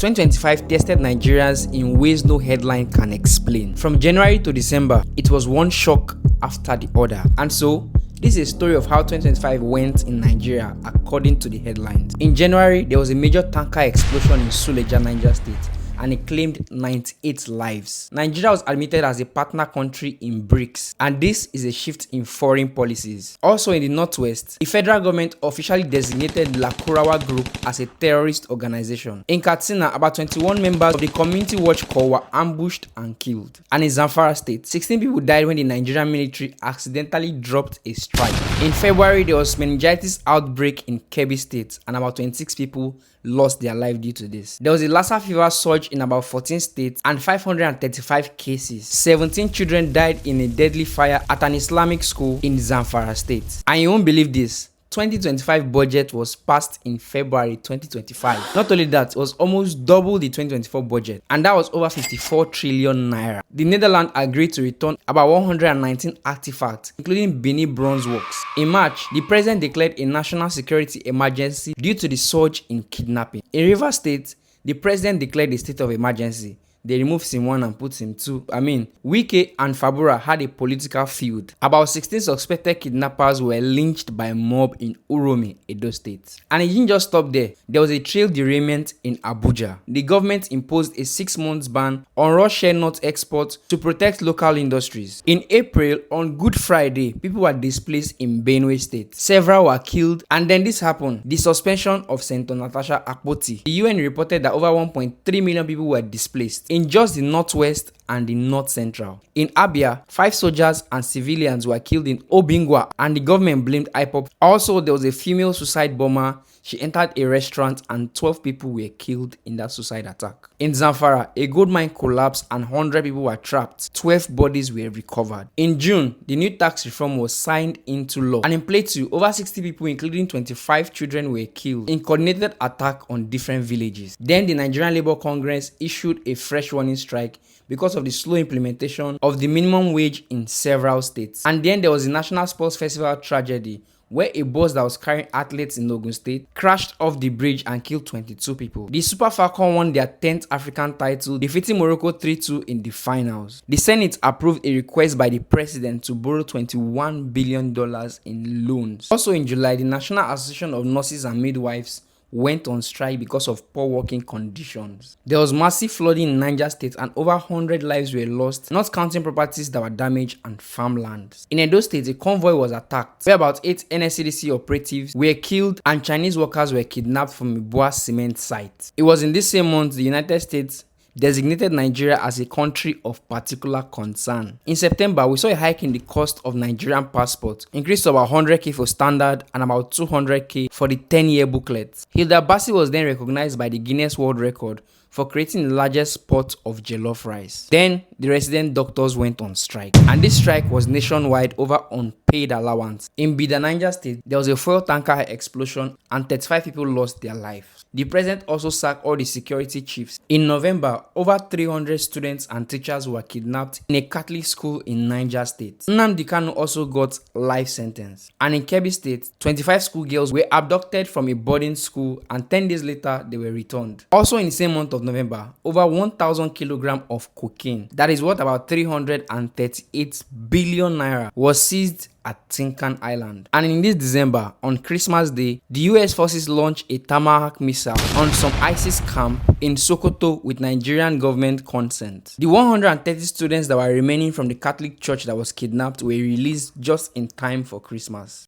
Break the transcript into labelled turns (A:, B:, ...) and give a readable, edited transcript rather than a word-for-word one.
A: 2025 tested Nigerians in ways no headline can explain. From January to December, it was one shock after the other. And so, this is a story of how 2025 went in Nigeria according to the headlines. In January, there was a major tanker explosion in Suleja, Niger State, and it claimed 98 lives. Nigeria was admitted as a partner country in BRICS, and this is a shift in foreign policies. Also in the Northwest, the federal government officially designated the Lakurawa Group as a terrorist organization. In Katsina, about 21 members of the Community Watch Corps were ambushed and killed. And in Zamfara State, 16 people died when the Nigerian military accidentally dropped a strike. In February, there was meningitis outbreak in Kebbi State, and about 26 people lost their life due to this. There was a Lassa fever surge in about 14 states and 535 cases. 17 children died in a deadly fire at an Islamic school in Zamfara State. And you won't believe this, 2025 budget was passed in February 2025. Not only that, it was almost double the 2024 budget, and that was over 54 trillion naira. The Netherlands agreed to return about 119 artifacts, including Benin bronze works. In March, the president declared a national security emergency due to the surge in kidnapping. In Rivers State, the president declared a state of emergency. They removed Sim 1 and put Sim 2. Wike and Fabura had a political feud. About 16 suspected kidnappers were lynched by a mob in Uromi, Edo State. And it didn't just stop there. There was a trail derailment in Abuja. The government imposed a 6-month ban on raw share nut exports to protect local industries. In April, on Good Friday, people were displaced in Benue State. Several were killed, and then this happened: the suspension of Senator Natasha Akpoti. The UN reported that over 1.3 million people were displaced in just the Northwest and the North Central. In Abia, 5 soldiers and civilians were killed in Obingwa, and the government blamed IPOB. Also, there was a female suicide bomber. She entered a restaurant and 12 people were killed in that suicide attack. In Zamfara, a gold mine collapsed and 100 people were trapped. 12 bodies were recovered. In June, the new tax reform was signed into law. And in Plateau, over 60 people, including 25 children, were killed in coordinated attack on different villages. Then the Nigerian Labour Congress issued a fresh warning strike because of the slow implementation of the minimum wage in several states. And then there was the National Sports Festival tragedy, where a bus that was carrying athletes in Ogun State crashed off the bridge and killed 22 people. The Super Falcons won their 10th African title, defeating Morocco 3-2 in the finals. The Senate approved a request by the president to borrow $21 billion in loans. Also in July, the National Association of Nurses and Midwives went on strike because of poor working conditions. There was massive flooding in Niger State and over 100 lives were lost, not counting properties that were damaged and farmlands. In Edo State, a convoy was attacked where about 8 NSCDC operatives were killed and Chinese workers were kidnapped from a Boa cement site. It was in this same month the United States designated Nigeria as a country of particular concern. In September, we saw a hike in the cost of Nigerian passports, increased to about 100k for standard and about 200k for the 10-year booklet. Hilda Bassi was then recognized by the Guinness World Record for creating the largest pot of jollof rice. Then, the resident doctors went on strike. And this strike was nationwide over unpaid allowance. In Bida, Niger State, there was a fuel tanker explosion and 35 people lost their lives. The president also sacked all the security chiefs. In November, over 300 students and teachers were kidnapped in a Catholic school in Niger State. Nnamdi Kanu also got life sentence. And in Kebbi State, 25 schoolgirls were abducted from a boarding school and 10 days later, they were returned. Also in the same month of November, over 1,000 kilograms of cocaine, that is worth about 338 billion naira, was seized at Tinkan Island. And in this December, on Christmas Day, the US forces launched a Tomahawk missile on some ISIS camp in Sokoto with Nigerian government consent. The 130 students that were remaining from the Catholic church that was kidnapped were released just in time for Christmas.